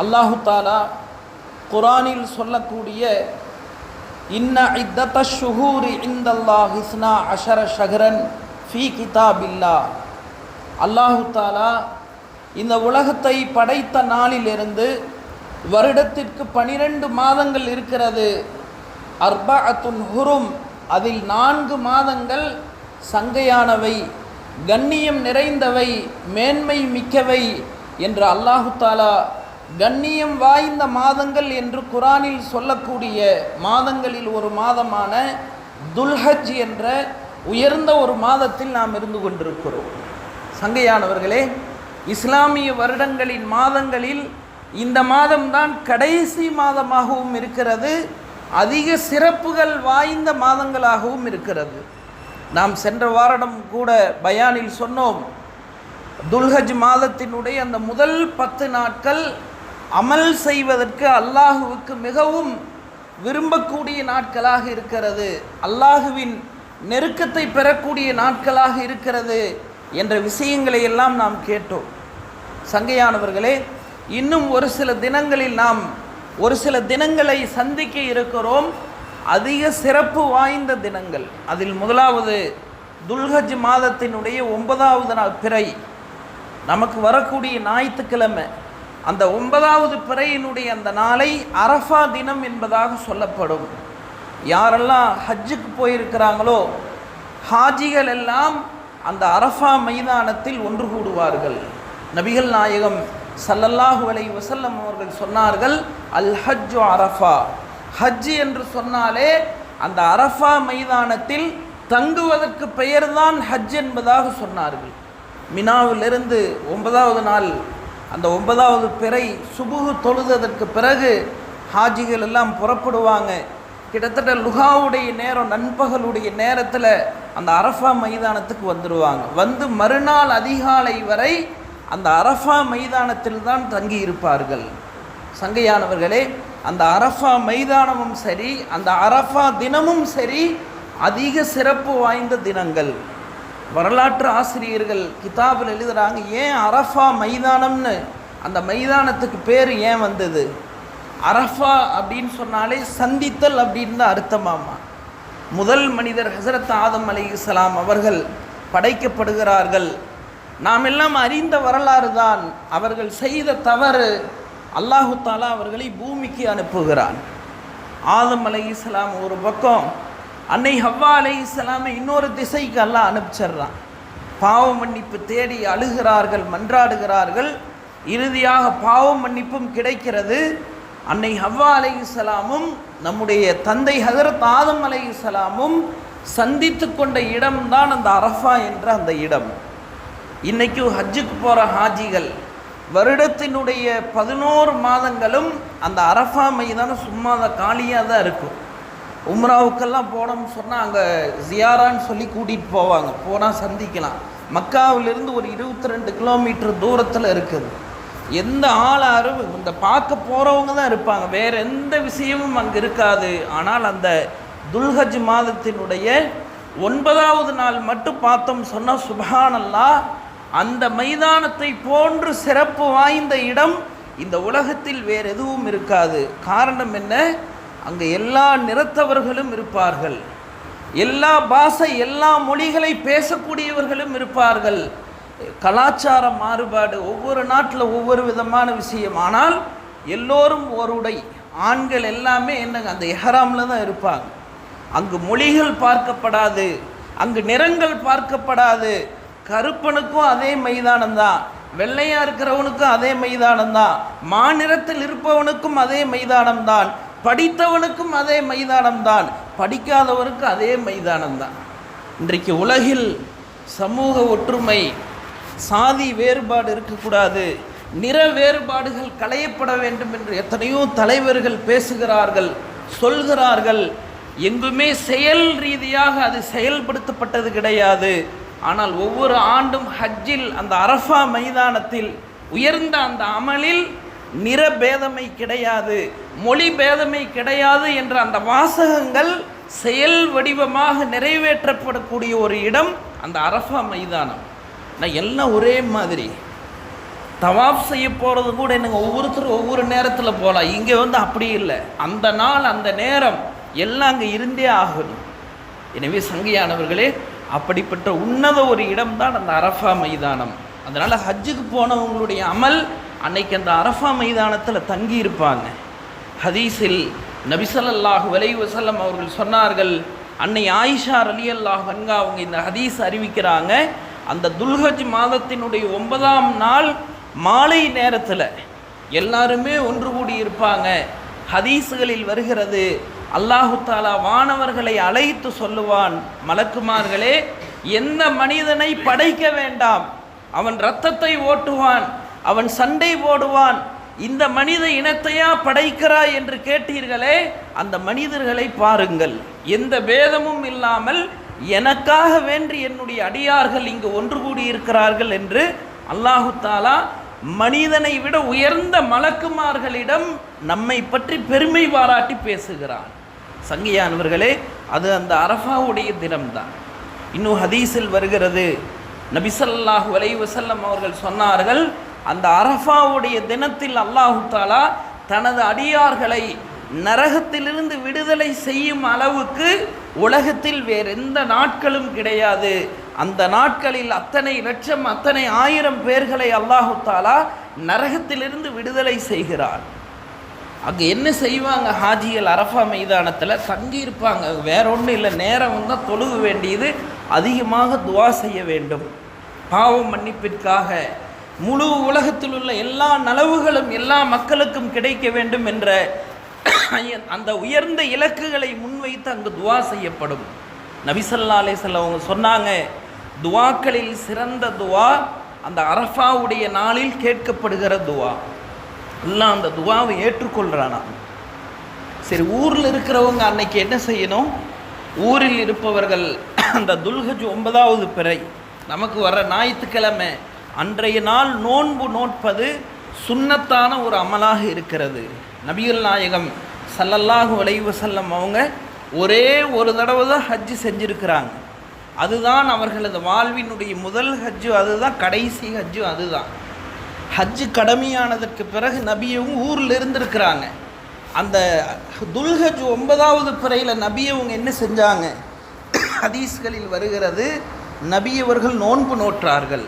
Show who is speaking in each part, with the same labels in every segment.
Speaker 1: அல்லாஹு தாலா குரானில் சொல்லக்கூடிய இன்ன இத்தத ஷுஹூரி இந்தல்லாஹி இஸ்னா அஷர ஷஹரன் ஃபீ கிதாபில்லா. அல்லாஹு தாலா இந்த உலகத்தை படைத்த நாளிலிருந்து வருடத்திற்கு 12 மாதங்கள் இருக்கிறது. அர்பஅத்துன் ஹுரும், அதில் 4 மாதங்கள் சங்கையானவை, கண்ணியம் நிறைந்தவை, மேன்மை மிக்கவை என்று அல்லாஹு தாலா கண்ணியம் வாய்ந்த மாதங்கள் என்று குரானில் சொல்லக்கூடிய மாதங்களில் ஒரு மாதமான துல்ஹஜ் என்ற உயர்ந்த ஒரு மாதத்தில் நாம் இருந்து கொண்டிருக்கிறோம். சங்கையானவர்களே, இஸ்லாமிய வருடங்களின் மாதங்களில் இந்த மாதம்தான் கடைசி மாதமாகவும் இருக்கிறது, அதிக சிறப்புகள் வாய்ந்த மாதங்களாகவும் இருக்கிறது. நாம் சென்ற வாரம் கூட பயானில் சொன்னோம், துல்ஹஜ் மாதத்தினுடைய அந்த முதல் 10 நாட்கள் அமல் செய்வதற்கு அல்லாஹுவுக்கு மிகவும் விரும்பக்கூடிய நாட்களாக இருக்கிறது, அல்லாஹுவின் நெருக்கத்தை பெறக்கூடிய நாட்களாக இருக்கிறது என்ற விஷயங்களை எல்லாம் நாம் கேட்டோம். சங்கையானவர்களே, இன்னும் ஒரு சில தினங்களில் நாம் ஒரு சில தினங்களை சந்திக்க இருக்கிறோம், அதிக சிறப்பு வாய்ந்த தினங்கள். அதில் முதலாவது துல்ஹஜ் மாதத்தினுடைய 9வது நாள் பிறை, நமக்கு வரக்கூடிய ஞாயிற்றுக்கிழமை. அந்த 9வது பிறையினுடைய அந்த நாளை அரஃபா தினம் என்பதாக சொல்லப்படும். யாரெல்லாம் ஹஜ்ஜுக்கு போயிருக்கிறாங்களோ ஹாஜிகள் எல்லாம் அந்த அரஃபா மைதானத்தில் ஒன்று கூடுவார்கள். நபிகள் நாயகம் ஸல்லல்லாஹு அலைஹி வஸல்லம் அவர்கள் சொன்னார்கள், அல் ஹஜ்ஜு அரஃபா, ஹஜ் என்று சொன்னாலே அந்த அரஃபா மைதானத்தில் தங்குவதற்கு பெயர்தான் ஹஜ் என்பதாக சொன்னார்கள். மினாவிலிருந்து 9வது நாள் அந்த 9வது பிறை சுபுஹு தொழுததற்கு பிறகு ஹாஜிகள் எல்லாம் புறப்படுவாங்க. கிட்டத்தட்ட லுஹாவுடைய நேரம், நண்பகலுடைய நேரத்தில் அந்த அரஃபா மைதானத்துக்கு வந்துடுவாங்க. வந்து மறுநாள் அதிகாலை வரை அந்த அரஃபா மைதானத்தில் தான் தங்கி இருப்பார்கள். சங்கையானவர்களே, அந்த அரஃபா மைதானமும் சரி, அந்த அரஃபா தினமும் சரி, அதிக சிறப்பு வாய்ந்த தினங்கள். வரலாற்று ஆசிரியர்கள் கிதாபில் எழுதுகிறாங்க, ஏன் அரஃபா மைதானம்னு அந்த மைதானத்துக்கு பேர் ஏன் வந்தது? அரஃபா அப்படின்னு சொன்னாலே சந்தித்தல் அப்படின்னு தான் அர்த்தமாமா. முதல் மனிதர் ஹஸரத் ஆதம் அலைஹிஸ்ஸலாம் அவர்கள் படைக்கப்படுகிறார்கள். நாம் எல்லாம் அறிந்த வரலாறு தான். அவர்கள் செய்த தவறு, அல்லாஹு தாலா அவர்களை பூமிக்கு அனுப்புகிறான். ஆதம் அலைஹிஸ்ஸலாம் ஒரு பக்கம், அன்னை ஹவ்வா அலைஹிஸ்ஸலாமை இன்னொரு திசைக்கு அல்லாஹ் அனுப்பிச்சிடுறான். பாவ மன்னிப்பு தேடி அழுகிறார்கள், மன்றாடுகிறார்கள். இறுதியாக பாவ மன்னிப்பும் கிடைக்கிறது. அன்னை ஹவ்வா அலைஹிஸ்ஸலாமும் நம்முடைய தந்தை ஹஸரத் ஆதம் அலைஹிஸ்ஸலாமும் சந்தித்து கொண்ட இடம்தான் அந்த அரஃபா என்ற அந்த இடம். இன்றைக்கும் ஹஜ்ஜுக்கு போகிற ஹாஜிகள் வருடத்தினுடைய 11 மாதங்களும் அந்த அரஃபா மைதானம் சும்மா தான் காலியாக தான் இருக்கும். உம்ராவுக்கெல்லாம் போனோம்னு சொன்னால் அங்கே ஜியாரான்னு சொல்லி கூட்டிகிட்டு போவாங்க, போனால் சந்திக்கலாம். மக்காவிலிருந்து ஒரு 22 கிலோமீட்டர் தூரத்தில் இருக்குது. எந்த ஆளாரும் இந்த பார்க்க போகிறவங்க தான் இருப்பாங்க, வேறு எந்த விஷயமும் அங்கே இருக்காது. ஆனால் அந்த துல்ஹஜ் மாதத்தினுடைய 9வது நாள் மட்டும் பார்த்தோம் சொன்னால் சுப்ஹானல்லாஹ், அந்த மைதானத்தை போன்று சிறப்பு வாய்ந்த இடம் இந்த உலகத்தில் வேறு எதுவும் இருக்காது. காரணம் என்ன? அங்கே எல்லா நிறத்தவர்களும் இருப்பார்கள், எல்லா பாஷை, எல்லா மொழிகளை பேசக்கூடியவர்களும் இருப்பார்கள். கலாச்சார மாறுபாடு, ஒவ்வொரு நாட்டில் ஒவ்வொரு விதமான விஷயம். ஆனால் எல்லோரும் ஒரு உடை, ஆண்கள் எல்லாமே என்னங்க அந்த எஹ்ராமில் தான் இருப்பாங்க. அங்கு மொழிகள் பார்க்கப்படாது, அங்கு நிறங்கள் பார்க்கப்படாது. கருப்பனுக்கும் அதே மைதானம்தான், வெள்ளையாக இருக்கிறவனுக்கும் அதே மைதானம்தான், மாநிறத்தில் இருப்பவனுக்கும் அதே மைதானம்தான், படித்தவனுக்கும் அதே மைதானம்தான், படிக்காதவனுக்கும் அதே மைதானம்தான். இன்றைக்கு உலகில் சமூக ஒற்றுமை, சாதி வேறுபாடு இருக்கக்கூடாது, நிற வேறுபாடுகள் களையப்பட வேண்டும் என்று எத்தனையோ தலைவர்கள் பேசுகிறார்கள், சொல்கிறார்கள். எங்குமே செயல் ரீதியாக அது செயல்படுத்தப்பட்டது கிடையாது. ஆனால் ஒவ்வொரு ஆண்டும் ஹஜ்ஜில் அந்த அரஃபா மைதானத்தில் உயர்ந்த அந்த அமலில் நிற பேதமை கிடையாது, மொழி பேதமை கிடையாது என்ற அந்த வாசகங்கள் செயல் வடிவமாக நிறைவேற்றப்படக்கூடிய ஒரு இடம் அந்த அரஃபா மைதானம். நான் எல்லாம் ஒரே மாதிரி, தவாஃப் செய்ய போகிறது கூட என்னங்க ஒவ்வொருத்தரும் ஒவ்வொரு நேரத்தில் போகலாம். இங்கே அப்படி இல்லை, அந்த நாள் அந்த நேரம் எல்லாம் அங்கே இருந்தே ஆகணும். எனவே சங்கையானவர்களே, அப்படிப்பட்ட உன்னத ஒரு இடம்தான் அந்த அரஃபா மைதானம். அதனால் ஹஜ்ஜுக்கு போனவங்களுடைய அமல் அன்னைக்கு அந்த அரஃபா மைதானத்தில் தங்கி இருப்பாங்க. ஹதீஸில் நபி ஸல்லல்லாஹு அலைஹி வஸல்லம் அவர்கள் சொன்னார்கள், அன்னை ஆயிஷா ரலியல்லாஹு அன்ஹா அவங்க இந்த ஹதீஸ் அறிவிக்கிறாங்க, அந்த துல்ஹஜ் மாதத்தினுடைய 9ஆம் நாள் மாலை நேரத்தில் எல்லாருமே ஒன்று கூடி இருப்பாங்க. ஹதீஸுகளில் வருகிறது, அல்லாஹு தாலா வானவர்களை அழைத்து சொல்லுவான், மலக்குமார்களே, எந்த மனிதனை படைக்க வேண்டாம், அவன் இரத்தத்தை ஓட்டுவான், அவன் சண்டை போடுவான், இந்த மனித இனத்தையா படைக்கிறாய் என்று கேட்டீர்களே, அந்த மனிதர்களை பாருங்கள், எந்த பேதமும் இல்லாமல் எனக்காக வேண்டி என்னுடைய அடியார்கள் இங்கு ஒன்று கூடி இருக்கிறார்கள் என்று அல்லாஹு தாலா மனிதனை விட உயர்ந்த மலக்குமார்களிடம் நம்மை பற்றி பெருமை பாராட்டி பேசுகிறான். சங்கையானவர்களே, அது அந்த அரஃபாவுடைய தினம்தான். இன்னும் ஹதீஸில் வருகிறது, நபி ஸல்லல்லாஹு அலைஹி வஸல்லம் அவர்கள் சொன்னார்கள், அந்த அரஃபாவுடைய தினத்தில் அல்லாஹு தாலா தனது அடியார்களை நரகத்திலிருந்து விடுதலை செய்யும் அளவுக்கு உலகத்தில் வேறு எந்த நாட்களும் கிடையாது. அந்த நாட்களில் அத்தனை லட்சம் அத்தனை ஆயிரம் பேர்களை அல்லாஹு தாலா நரகத்திலிருந்து விடுதலை செய்கிறார். அங்கே என்ன செய்வாங்க, ஹாஜிகள் அரஃபா மைதானத்தில் தங்கி இருப்பாங்க. வேற ஒன்றும் இல்லை, நேரம் வந்தால் தொழுக வேண்டியது, அதிகமாக துவா செய்ய வேண்டும், பாவம் மன்னிப்பிற்காக, முழு உலகத்தில் உள்ள எல்லா நலவுகளும் எல்லா மக்களுக்கும் கிடைக்க வேண்டும் என்ற அந்த உயர்ந்த இலக்குகளை முன்வைத்து அங்கு துவா செய்யப்படும். நபி ஸல்லல்லாஹு அலைஹி வஸல்லம் அவங்க சொன்னாங்க, துவாக்களில் சிறந்த துவா அந்த அரஃபாவுடைய நாளில் கேட்கப்படுகிற துவா. எல்லாம் அந்த துவாவை ஏற்றுக்கொள்கிறானா. சரி, ஊரில் இருக்கிறவங்க அன்னைக்கு என்ன செய்யணும்? ஊரில் இருப்பவர்கள் அந்த துல்ஹஜ் 9வது பிறை நமக்கு வர ஞாயிற்றுக்கிழமை அன்றைய நாள் நோன்பு நோட்பது சுன்னத்தான ஒரு அமலாக இருக்கிறது. நபிகள் நாயகம் ஸல்லல்லாஹு அலைஹி வஸல்லம் அவங்க ஒரே ஒரு தடவை தான் ஹஜ்ஜு செஞ்சுருக்கிறாங்க. அதுதான் அவர்களது வாழ்வினுடைய முதல் ஹஜ்ஜு, அதுதான் கடைசி ஹஜ்ஜு. அதுதான் ஹஜ்ஜு கடமையானதற்கு பிறகு நபியவங்க ஊரில் இருந்திருக்கிறாங்க. அந்த துல்ஹஜ் 9வது பிறையில் நபியவங்க என்ன செஞ்சாங்க? ஹதீஸ்களில் வருகிறது, நபியவர்கள் நோன்பு நோற்றார்கள்.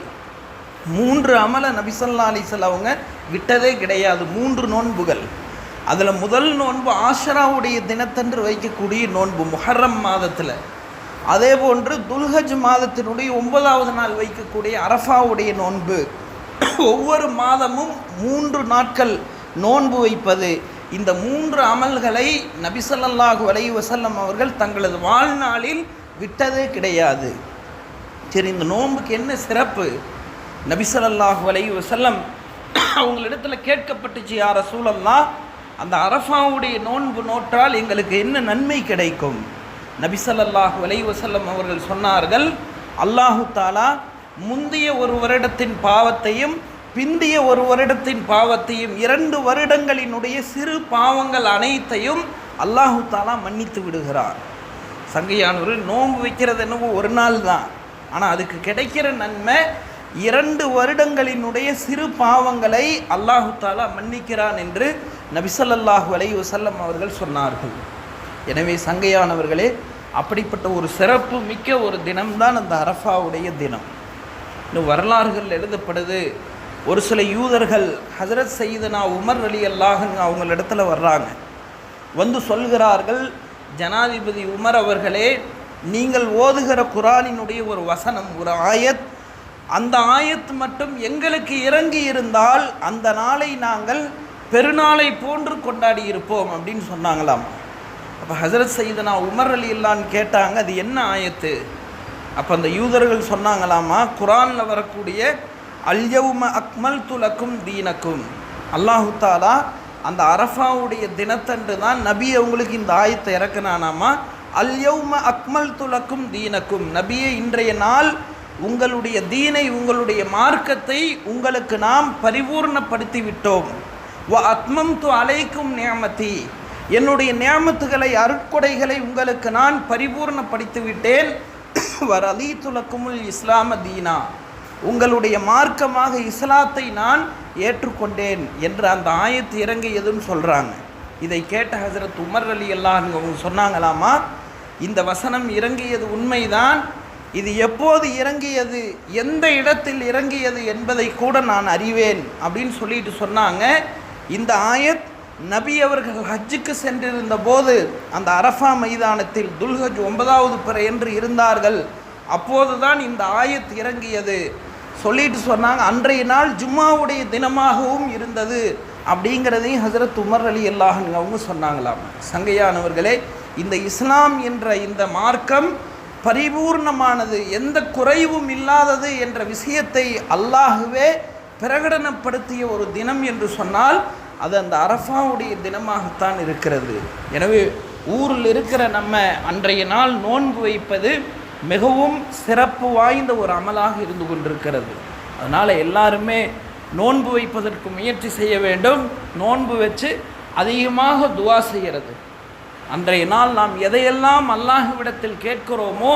Speaker 1: 3 அமலை நபி ஸல்லல்லாஹு அலைஹி வஸல்லம் அவங்க விட்டதே கிடையாது. 3 நோன்புகள். அதில் முதல் நோன்பு ஆஷராவுடைய தினத்தன்று வைக்கக்கூடிய நோன்பு முஹர்ரம் மாதத்தில். அதே போன்று துல்ஹஜ் மாதத்தினுடைய 9வது நாள் வைக்கக்கூடிய அரஃபாவுடைய நோன்பு. ஒவ்வொரு மாதமும் 3 நாட்கள் நோன்பு வைப்பது. இந்த 3 அமல்களை நபி ஸல்லல்லாஹு அலைஹி வஸல்லம் அவர்கள் தங்களது வாழ்நாளில் விட்டதே கிடையாது. சரி, இந்த நோன்புக்கு என்ன சிறப்பு? நபி ஸல்லல்லாஹு அலைஹி வஸல்லம் அவங்களிடத்தில் கேட்கப்பட்டுச்சு, யா ரசூலல்லாஹ், அந்த அரஃபாவுடைய நோன்பு நோற்றால் எங்களுக்கு என்ன நன்மை கிடைக்கும்? நபி ஸல்லல்லாஹு அலைஹி வஸல்லம் அவர்கள் சொன்னார்கள், அல்லாஹு தாலா முந்திய ஒரு வருடத்தின் பாவத்தையும் பிந்திய ஒரு வருடத்தின் பாவத்தையும் 2 வருடங்களினுடைய சிறு பாவங்கள் அனைத்தையும் அல்லாஹு தாலா மன்னித்து விடுகிறார். சங்கையானவர்கள், நோன்பு வைக்கிறது என்னவோ ஒரு நாள் தான், ஆனால் அதுக்கு கிடைக்கிற நன்மை 2 வருடங்களினுடைய சிறு பாவங்களை அல்லாஹு தாலா மன்னிக்கிறான் என்று நபி ஸல்லல்லாஹு அலைஹி வஸல்லம் அவர்கள் சொன்னார்கள். எனவே சங்கையானவர்களே, அப்படிப்பட்ட ஒரு சிறப்பு மிக்க ஒரு தினம்தான் அந்த அரஃபாவுடைய தினம். இன்னும் வரலாறுகள் எழுதப்படுது, ஒரு சில யூதர்கள் ஹஜ்ரத் சையதுனா உமர் ரலியல்லாஹு அன்ஹு அவங்களிடத்துல வர்றாங்க. வந்து சொல்கிறார்கள், ஜனாதிபதி உமர் அவர்களே, நீங்கள் ஓதுகிற குரானினுடைய ஒரு வசனம், ஒரு ஆயத், அந்த ஆயத் மட்டும் எங்களுக்கு இறங்கி இருந்தால் அந்த நாளை நாங்கள் பெருநாளை போன்று கொண்டாடி இருப்போம் அப்படின்னு சொன்னாங்களாம். அப்போ ஹஜ்ரத் சையதுனா உமர் ரலியல்லாஹு கேட்டாங்க, அது என்ன ஆயத்து? அப்போ அந்த யூதர்கள் சொன்னாங்களாமா, குரானில் வரக்கூடிய அல்யௌம அக்மல்து லக்கும் தீனக்கும், அல்லாஹு தாலா அந்த அரஃபாவுடைய தினத்தன்று தான் நபி அவங்களுக்கு இந்த ஆயத்தை இறக்குனானாமா. அல்யௌம அக்மல்து லக்கும் தீனக்கும், நபியே, இன்றைய நாள் உங்களுடைய தீனை, உங்களுடைய மார்க்கத்தை உங்களுக்கு நாம் பரிபூர்ணப்படுத்தி விட்டோம். வ அத்மம்து அலைக்கும் நியமதி, என்னுடைய நியமத்துகளை, அருட்கொடைகளை உங்களுக்கு நான் பரிபூர்ணப்படுத்தி விட்டேன். வரலீது லக்குமுல் இஸ்லாம தீனா, உங்களுடைய மார்க்கமாக இஸ்லாத்தை நான் ஏற்றுக்கொண்டேன் என்று அந்த ஆயத்து இறங்கியதுன்னு சொல்கிறாங்க. இதை கேட்ட ஹஜரத் உமர் ரலியல்லாஹு அன்ஹு அவங்க சொன்னாங்களாமா, இந்த வசனம் இறங்கியது உண்மைதான், இது எப்போது இறங்கியது, எந்த இடத்தில் இறங்கியது என்பதை கூட நான் அறிவேன் அப்படின்னு சொல்லிட்டு சொன்னாங்க. இந்த ஆயத் நபி அவர்கள் ஹஜ்ஜுக்கு சென்றிருந்த போது அந்த அரஃபா மைதானத்தில் துல்ஹஜ் 9வது பிறை என்று இருந்தார்கள். அப்போது தான் இந்த ஆயத் இறங்கியது. சொல்லிட்டு சொன்னாங்க, அன்றைய நாள் ஜும்மாவுடைய தினமாகவும் இருந்தது அப்படிங்கிறதையும் ஹஜரத் உமர் ரலியல்லாஹு அன்ஹு அவங்க சொன்னாங்களாம். சங்கையானவர்களே, இந்த இஸ்லாம் என்ற இந்த மார்க்கம் பரிபூர்ணமானது, எந்த குறைவும் இல்லாதது என்ற விஷயத்தை அல்லாஹுவே பிரகடனப்படுத்திய ஒரு தினம் என்று சொன்னால் அது அந்த அரஃபாவுடைய தினமாகத்தான் இருக்கிறது. எனவே ஊரில் இருக்கிற நம்ம அன்றைய நாள் நோன்பு வைப்பது மிகவும் சிறப்பு வாய்ந்த ஒரு அமலாக இருந்து கொண்டிருக்கிறது. அதனால் எல்லாருமே நோன்பு வைப்பதற்கு முயற்சி செய்ய வேண்டும். நோன்பு வச்சு அதிகமாக துவா செய்கிறது. அன்றைய நாள் நாம் எதையெல்லாம் அல்லாஹ்விடத்தில் கேட்கிறோமோ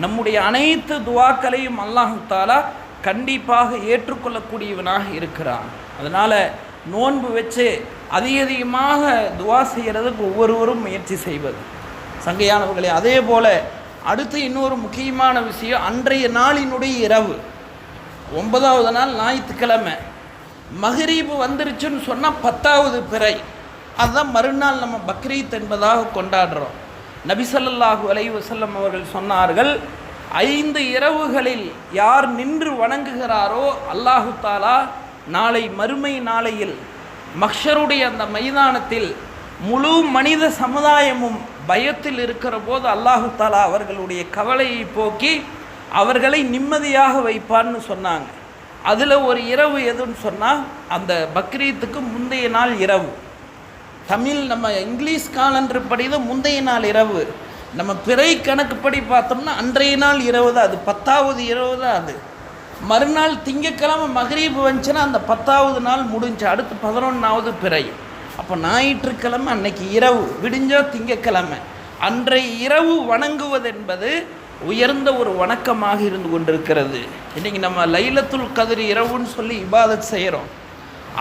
Speaker 1: நம்முடைய அனைத்து துவாக்களையும் அல்லாஹ் தஆலா கண்டிப்பாக ஏற்றுக்கொள்ளக்கூடியவனாக இருக்கிறான். அதனால் நோன்பு வச்சு அதிகமாக துவா செய்கிறதுக்கு ஒவ்வொருவரும் முயற்சி செய்வது. சங்கையானவர்களே, அதே போல் அடுத்து இன்னொரு முக்கியமான விஷயம், அன்றைய நாளினுடைய இரவு 9வது நாள் ஞாயிற்றுக்கிழமை மகரீபு வந்துருச்சுன்னு சொன்னால் 10வது பிறை, அதுதான் மறுநாள் நம்ம பக்ரீத் என்பதாக கொண்டாடுறோம். நபி ஸல்லல்லாஹு அலைஹி வஸல்லம் அவர்கள் சொன்னார்கள், 5 இரவுகளில் யார் நின்று வணங்குகிறாரோ அல்லாஹு தஆலா நாளை மறுமை நாளையில் மஹ்ஷருடைய அந்த மைதானத்தில் முழு மனித சமுதாயமும் பயத்தில் இருக்கிற போது அல்லாஹு தஆலா அவர்களுடைய கவலையை போக்கி அவர்களை நிம்மதியாக வைப்பான்னு சொன்னாங்க. அதில் ஒரு இரவு எதுன்னு சொன்னால் அந்த பக்ரீத்துக்கு முந்தைய நாள் இரவு. தமிழ் நம்ம இங்கிலீஷ் காலண்டர் படி தான் முந்தைய நாள் இரவு. நம்ம பிறை கணக்குப்படி பார்த்தோம்னா அன்றைய நாள் இரவு தான், அது 10வது இரவு தான். அது மறுநாள் திங்கக்கிழமை மகரீபு வந்துச்சுன்னா அந்த 10வது நாள் முடிஞ்சு, அடுத்து 11வது பிறை. அப்போ ஞாயிற்றுக்கிழமை அன்னைக்கு இரவு விடிஞ்சோ திங்கக்கிழமை அன்றைய இரவு வணங்குவது என்பது உயர்ந்த ஒரு வணக்கமாக இருந்து கொண்டிருக்கிறது. இன்றைக்கி நம்ம லைலத்துல் கத்ர் இரவுன்னு சொல்லி இபாதத் செய்கிறோம்.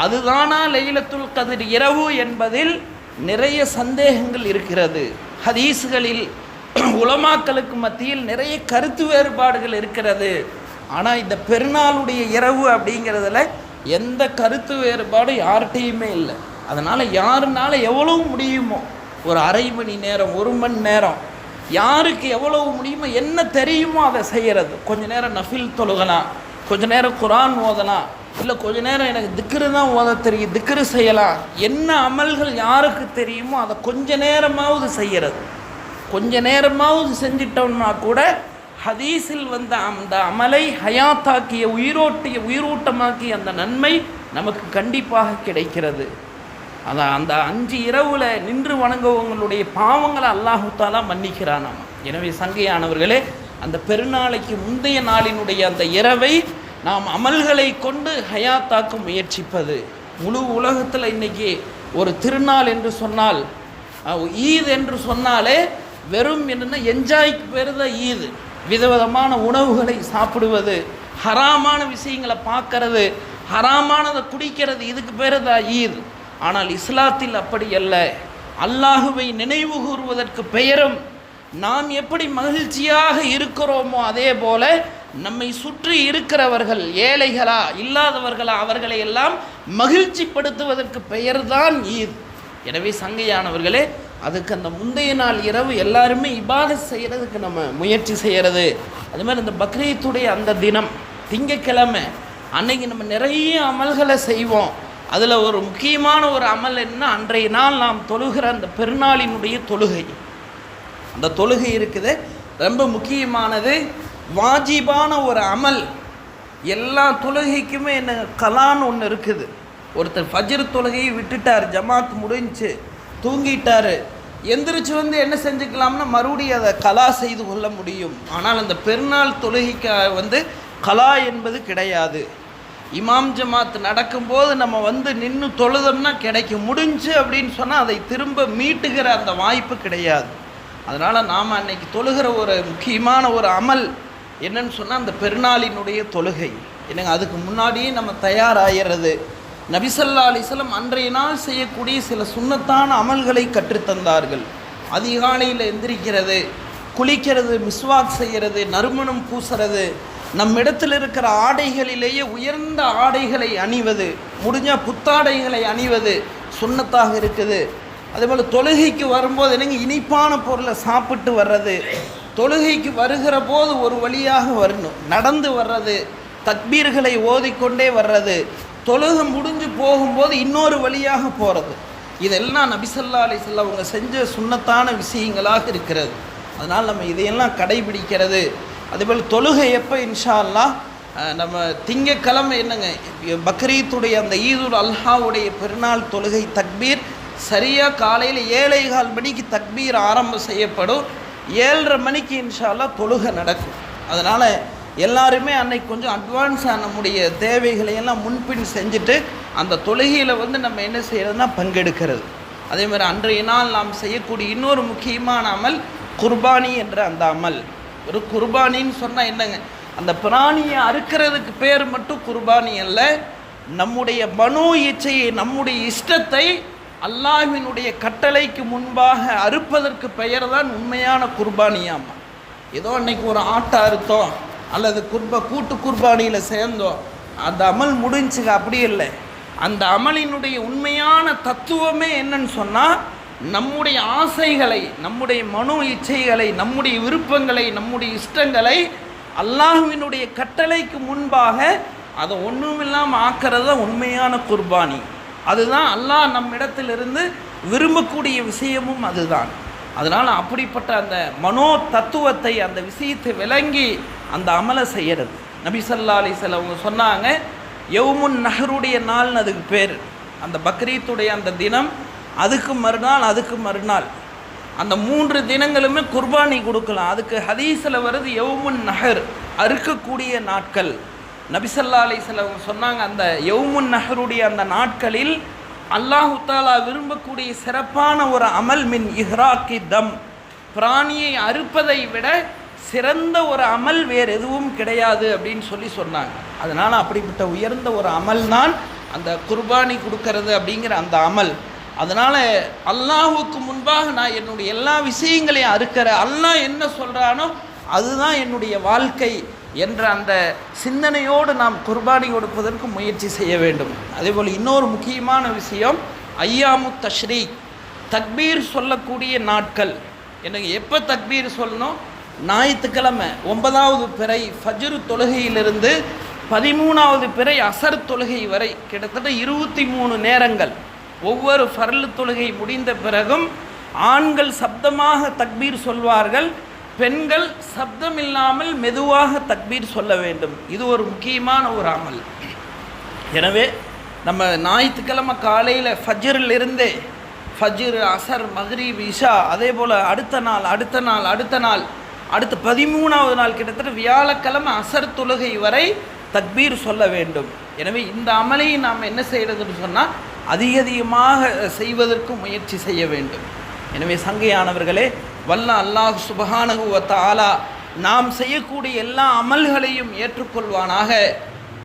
Speaker 1: அதுதானா லைலத்துல் கத்ர் இரவு என்பதில் நிறைய சந்தேகங்கள் இருக்கிறது. ஹதீஸ்களில் உலமாக்களுக்கு மத்தியில் நிறைய கருத்து வேறுபாடுகள் இருக்கிறது. ஆனால் இந்த பெருநாளுடைய இரவு அப்படிங்கிறதுல எந்த கருத்து வேறுபாடும் யார்கிட்டையுமே இல்லை. அதனால் யாருனால எவ்வளவு முடியுமோ ஒரு அரை மணி நேரம் 1 மணி நேரம் யாருக்கு எவ்வளவு முடியுமோ என்ன தெரியுமோ அதை செய்கிறது. கொஞ்ச நேரம் நஃபில் தொழுகலாம், கொஞ்ச நேரம் குர்ஆன் ஓதலாம், இல்லை கொஞ்ச நேரம் எனக்கு திக்ரு தான் ஓத தெரியும், திக்ரு செய்யலாம். என்ன அமல்கள் யாருக்கு தெரியுமோ அதை கொஞ்ச நேரமாவது செய்கிறது. கொஞ்ச நேரமாவது செஞ்சிட்டோம்னா கூட ஹதீஸில் வந்த அந்த அமலை ஹயாத்தாக்கிய உயிரோட்டமாக்கிய அந்த நன்மை நமக்கு கண்டிப்பாக கிடைக்கிறது. அந்த 5 இரவுல நின்று வணங்குவங்களுடைய பாவங்களை அல்லாஹு தஆலா மன்னிக்கிறானாம். எனவே சங்கையானவர்களே, அந்த பெருநாளைக்கு முந்தைய நாளினுடைய அந்த இரவை நாம் அமல்களை கொண்டு ஹயாத்தாக்க முயற்சிப்பது. முழு உலகத்தில் இன்றைக்கி ஒரு திருநாள் என்று சொன்னால், ஈத் என்று சொன்னாலே வெறும் என்னென்னா என்ஜாய்க்கு பேர் தான் ஈது. விதவிதமான உணவுகளை சாப்பிடுவது, ஹராமான விஷயங்களை பார்க்கறது, ஹராமானதை குடிக்கிறது, இதுக்கு பேர் தான் ஈத். ஆனால் இஸ்லாத்தில் அப்படி அல்ல. அல்லாஹுவை நினைவு கூறுவதற்கு பெயரும் நாம் எப்படி மகிழ்ச்சியாக இருக்கிறோமோ அதே போல நம்மை சுற்றி இருக்கிறவர்கள் ஏழைகளா இல்லாதவர்களா அவர்களை எல்லாம் மகிழ்ச்சிப்படுத்துவதற்கு பெயர்தான் ஈத். எனவே சங்கையானவர்களே, அதுக்கு அந்த முந்தைய நாள் இரவு எல்லாருமே இபாதத் செய்கிறதுக்கு நம்ம முயற்சி செய்கிறது. அது மாதிரி இந்த பக்ரீத்துடைய அந்த தினம் திங்கக்கிழமை அன்னைக்கு நம்ம நிறைய அமல்களை செய்வோம். அதில் ஒரு முக்கியமான ஒரு அமல் என்ன, அன்றைய நாள் நாம் தொழுகிற அந்த பெருநாளினுடைய தொழுகை. அந்த தொழுகை இருக்குது ரொம்ப முக்கியமானது, வாஜிபான ஒரு அமல். எல்லா தொழுகைக்குமே என்ன கலான்னு ஒன்று இருக்குது. ஒருத்தர் ஃபஜ்ர் தொழுகையை விட்டுட்டார், ஜமாத் முடிஞ்சு தூங்கிட்டார், எந்திரிச்சு வந்து என்ன செஞ்சுக்கலாம்னா மறுபடியும் அதை கலா செய்து கொள்ள முடியும். ஆனால் அந்த பெருநாள் தொழுகைக்கு கலா என்பது கிடையாது. இமாம் ஜமாத் நடக்கும்போது நம்ம நின்று தொழுதோம்னா கிடைக்கும், முடிஞ்சு அப்படின்னு சொன்னால் அதை திரும்ப மீட்டுகிற அந்த வாய்ப்பு கிடையாது. அதனால் நாம் அன்னைக்கு தொழுகிற ஒரு முக்கியமான ஒரு அமல் என்னன்னு சொன்னால் அந்த பெருநாளினுடைய தொழுகை. என்னங்க, அதுக்கு முன்னாடியே நம்ம தயாராகிறது. நபி ஸல்லல்லாஹு அலைஹி வஸல்லம் அன்றைய நாள் செய்யக்கூடிய சில சுன்னத்தான அமல்களை கற்றுத்தந்தார்கள். அதிகாலையில் எந்திரிக்கிறது, குளிக்கிறது, மிஸ்வாக் செய்கிறது, நறுமணம் பூசுறது, நம்மிடத்தில் இருக்கிற ஆடைகளிலேயே உயர்ந்த ஆடைகளை அணிவது, முடிஞ்ச புத்தாடைகளை அணிவது சுன்னத்தாக இருக்குது. அதேபோல் தொழுகைக்கு வரும்போது என்னங்க இனிப்பான பொருளை சாப்பிட்டு வர்றது, தொழுகைக்கு வருகிற போது ஒரு வழியாக வரணும், நடந்து வர்றது, தக்பீர்களை ஓதிக்கொண்டே வர்றது, தொழுகை முடிஞ்சு போகும்போது இன்னொரு வழியாக போகிறது, இதெல்லாம் நபி ஸல்லல்லாஹு அலைஹி வஸல்லம் அவங்க செஞ்ச சுன்னத்தான விஷயங்களாக இருக்கிறது. அதனால் நம்ம இதையெல்லாம் கடைபிடிக்கிறது. அதேபோல் தொழுகை எப்போ இன்ஷா அல்லாஹ் நம்ம திங்கக்கிழமை என்னங்க பக்ரீத்துடைய அந்த ஈதுல் அல்ஹாவுடைய பெருநாள் தொழுகை தக்பீர் சரியாக காலையில் 7:15 மணிக்கு தக்பீர் ஆரம்பம் செய்யப்படும். 7:30 மணிக்கு இன்ஷா அல்லாஹ் தொழுகை நடக்கும். அதனால் எல்லாருமே அன்னைக்கு கொஞ்சம் அட்வான்ஸாக நம்முடைய தேவைகளையெல்லாம் முன்பின் செஞ்சுட்டு அந்த தொழுகையில் நம்ம என்ன செய்யறதுன்னா பங்கெடுக்கிறது. அதே மாதிரி அன்றைய நாள் நாம் செய்யக்கூடிய இன்னொரு முக்கியமான அமல் குர்பானி என்ற அந்த அமல். ஒரு குர்பானின்னு சொன்னால் என்னங்க, அந்த பிராணியை அறுக்கிறதுக்கு பேர் மட்டும் குர்பானி அல்ல, நம்முடைய மனோ இச்சையை, நம்முடைய இஷ்டத்தை அல்லாஹ்வினுடைய கட்டளைக்கு முன்பாக அறுப்பதற்கு பெயர் தான் உண்மையான குர்பானியாமா. ஏதோ அன்னைக்கு ஒரு ஆட்டை அறுத்தோம் அல்லது கூட்டு குர்பானியில் சேர்ந்தோம், அந்த அமல் முடிஞ்சுங்க, அப்படி இல்லை. அந்த அமலினுடைய உண்மையான தத்துவமே என்னன்னு சொன்னால், நம்முடைய ஆசைகளை, நம்முடைய மனோ இச்சைகளை, நம்முடைய விருப்பங்களை, நம்முடைய இஷ்டங்களை அல்லாஹ்வினுடைய கட்டளைக்கு முன்பாக அதை ஒன்றுமில்லாமல் ஆக்கிறது தான் உண்மையான குர்பானி. அதுதான் அல்லாஹ் நம்மிடத்திலிருந்து விரும்பக்கூடிய விஷயமும் அதுதான். அதனால் அப்படிப்பட்ட அந்த மனோ தத்துவத்தை, அந்த விஷயத்தை விளங்கி அந்த அமலை செய்கிறது. நபி ஸல்லல்லாஹு அலைஹி வஸல்லம் அவங்க சொன்னாங்க, யௌமுன் நஹருடைய நாள்னு அதுக்கு பேர். அந்த பக்ரீத்துடைய அந்த தினம், அதுக்கு மறுநாள் அந்த 3 தினங்களுமே குர்பானி கொடுக்கலாம். அதுக்கு ஹதீஸில் வருது யௌமுன் நஹர், அறுக்கக்கூடிய நாட்கள். நபி ஸல்லல்லாஹு அலைஹி வஸல்லம் சொன்னாங்க, அந்த யௌமுன் நஹருடைய அந்த நாட்களில் அல்லாஹு தஆலா விரும்பக்கூடிய சிறப்பான ஒரு அமல் மின் இஹ்ராக்கி தம், பிராணியை அறுப்பதை விட சிறந்த ஒரு அமல் வேறு எதுவும் கிடையாது அப்படின்னு சொன்னாங்க. அதனால் அப்படிப்பட்ட உயர்ந்த ஒரு அமல் தான் அந்த குர்பானி கொடுக்கறது அப்படிங்கிற அந்த அமல். அதனால் அல்லாஹுக்கு முன்பாக நான் என்னுடைய எல்லா விஷயங்களையும் அறுக்கிற, அல்லாஹ் என்ன சொல்கிறானோ அதுதான் என்னுடைய வாழ்க்கை என்ற அந்த சிந்தனையோடு நாம் குர்பானி கொடுப்பதற்கு முயற்சி செய்ய வேண்டும். அதேபோல் இன்னொரு முக்கியமான விஷயம் ஐயாமு தஷ்ரீக், தக்பீர் சொல்லக்கூடிய நாட்கள். எனக்கு எப்போ தக்பீர் சொல்லணும்? ஞாயிற்றுக்கிழமை 9வது பிறை ஃபஜ்ர் தொழுகையிலிருந்து 13வது பிறை அசர் தொழுகை வரை கிட்டத்தட்ட 23 நேரங்கள். ஒவ்வொரு ஃபர்லு தொழுகை முடிந்த பிறகும் ஆண்கள் சப்தமாக தக்பீர் சொல்வார்கள், பெண்கள் சப்தம் இல்லாமல் மெதுவாக தக்பீர் சொல்ல வேண்டும். இது ஒரு முக்கியமான ஒரு அமல். எனவே நம்ம ஞாயிற்றுக்கிழமை காலையில் ஃபஜ்ரிலிருந்தே ஃபஜ்ர், அசர், மக்ரிப், இஷா, அதே போல் அடுத்த நாள் அடுத்த 13வது நாள் கிட்டத்தட்ட வியாழக்கிழமை அசர் தொழுகை வரை தக்பீர் சொல்ல வேண்டும். எனவே இந்த அமலை நாம் என்ன செய்கிறதுன்னு சொன்னால் அதிகமாக செய்வதற்கு முயற்சி செய்ய வேண்டும். எனவே சங்கையானவர்களே, வல்ல அல்லாஹ் சுப்ஹானஹு வ தஆலா நாம் செய்யக்கூடிய எல்லா அமல்களையும் ஏற்றுக்கொள்வானாக.